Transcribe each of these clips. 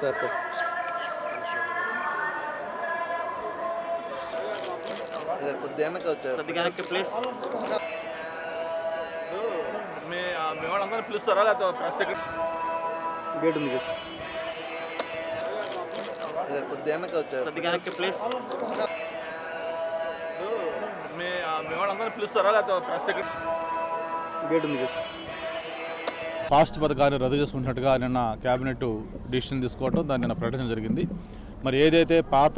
Sir కొద్దిగా వెనక వచ్చారు ప్లీజ్. మీ వాళ్ళందరూ పిలుస్తారా లేకపోతే ప్రెస్ దగ్గర గేట్ ఉంది కొద్దిగా వెనక వచ్చారు ప్లీజ్. మీ వాళ్ళందరూ పిలుస్తారా లేకపోతే ప్రెస్ దగ్గర గేట్ ఉంది ఫాస్ట్ పథకాన్ని రద్దు చేసుకుంటున్నట్టుగా నిన్న క్యాబినెట్ డిసిషన్ తీసుకోవడం దాన్ని నిన్న ప్రకటించడం జరిగింది. మరి ఏదైతే పాత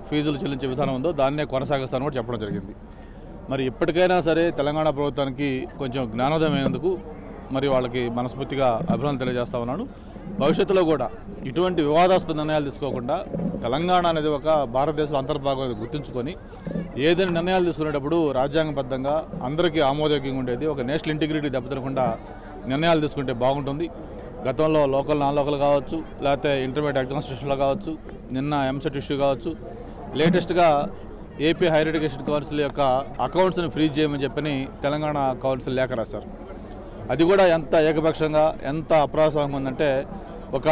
ఫీజులు చెల్లించే విధానం ఉందో దాన్నే కొనసాగిస్తానని కూడా చెప్పడం జరిగింది. మరి ఇప్పటికైనా సరే తెలంగాణ ప్రభుత్వానికి కొంచెం జ్ఞానోదయం అయినందుకు మరి వాళ్ళకి మనస్ఫూర్తిగా అభినందనలు తెలియజేస్తా ఉన్నాను. భవిష్యత్తులో కూడా ఇటువంటి వివాదాస్పద నిర్ణయాలు తీసుకోకుండా తెలంగాణ అనేది ఒక భారతదేశంలో అంతర్భాగం గుర్తుంచుకొని ఏదైనా నిర్ణయాలు తీసుకునేటప్పుడు రాజ్యాంగబద్ధంగా అందరికీ ఆమోదయోగ్యంగా ఉండేది ఒక నేషనల్ ఇంటిగ్రిటీ దెబ్బతినకుండా నిర్ణయాలు తీసుకుంటే బాగుంటుంది. గతంలో లోకల్ నాన్ లోకల్ కావచ్చు, లేకపోతే ఇంటర్మీడియట్ ఎగ్జామినేషన్లో కావచ్చు, నిన్న ఎంసెట్ ఇష్యూ కావచ్చు, లేటెస్ట్గా ఏపీ హైయర్ ఎడ్యుకేషన్ కౌన్సిల్ యొక్క అకౌంట్స్ని ఫ్రీజ్ చేయమని చెప్పని తెలంగాణ కౌన్సిల్ లేఖ రాశారు. అది కూడా ఎంత ఏకపక్షంగా ఎంత అప్రాసంగా ఉందంటే ఒక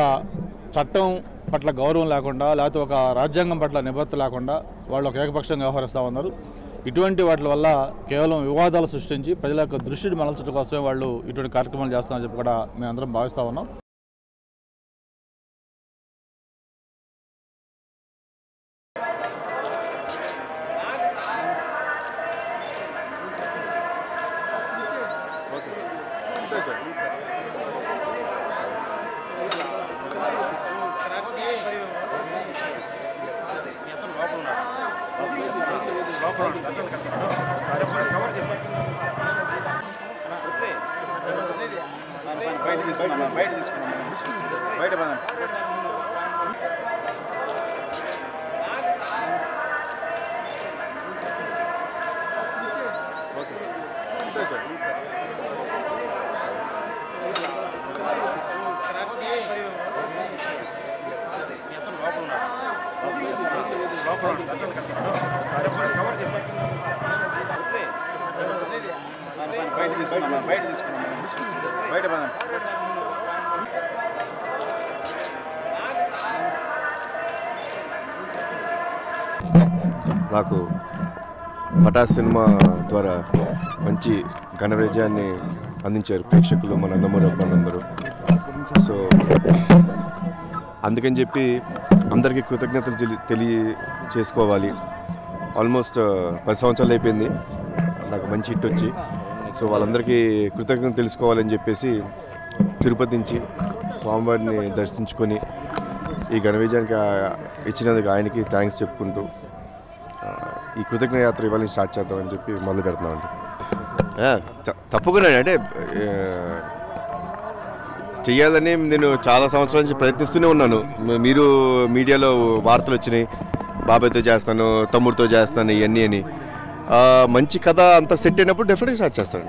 చట్టం పట్ల గౌరవం లేకుండా లేకపోతే ఒక రాజ్యాంగం పట్ల నిబద్ధత లేకుండా వాళ్ళు ఒక ఏకపక్షంగా వ్యవహరిస్తూ ఉన్నారు. ఇటువంటి వాటి వల్ల కేవలం వివాదాలు సృష్టించి ప్రజల యొక్క దృష్టిని మరల్చడం కోసమే వాళ్ళు ఇటువంటి కార్యక్రమాలు చేస్తామని చెప్పి కూడా మేమందరం భావిస్తూ ఉన్నాం. నాకు పటాస్ సినిమా ద్వారా మంచి ఘన విజయాన్ని అందించారు ప్రేక్షకులు, మన నందమూరి అభిమానులందరూ. సో అందుకని చెప్పి అందరికీ కృతజ్ఞతలు తెలియచేసుకోవాలి. ఆల్మోస్ట్ 10 సంవత్సరాలు అయిపోయింది నాకు మంచి హిట్ వచ్చి. సో వాళ్ళందరికీ కృతజ్ఞతలు తెలుసుకోవాలని చెప్పేసి తిరుపతి నుంచి స్వామివారిని దర్శించుకొని ఈ ఘన విజయానికి ఇచ్చినందుకు ఆయనకి థ్యాంక్స్ చెప్పుకుంటూ ఈ కృతజ్ఞ యాత్ర ఇవాళ స్టార్ట్ చేద్దామని చెప్పి మొదలు పెడుతున్నామండి. తప్పకుండా అంటే చెయ్యాలని నేను చాలా సంవత్సరాల నుంచి ప్రయత్నిస్తూనే ఉన్నాను. మీరు మీడియాలో వార్తలు వచ్చినాయి, బాబాయ్తో చేస్తాను, తమ్ముడితో చేస్తాను ఇవన్నీ అని. మంచి కథ అంతా సెట్ అయినప్పుడు డెఫినెట్గా స్టార్ట్ చేస్తాను.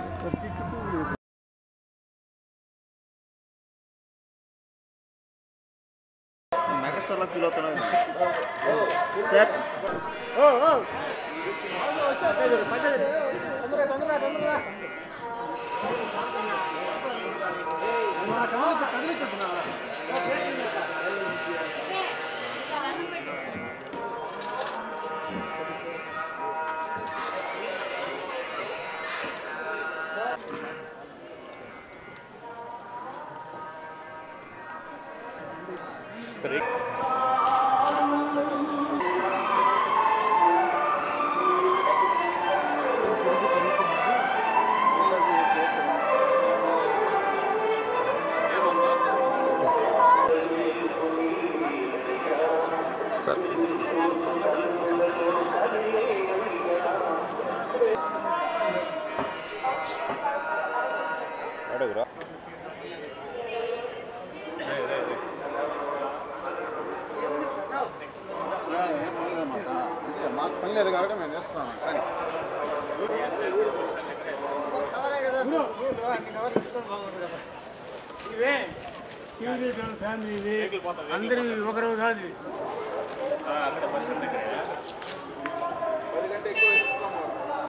అందరూ ఒకరు కాదు.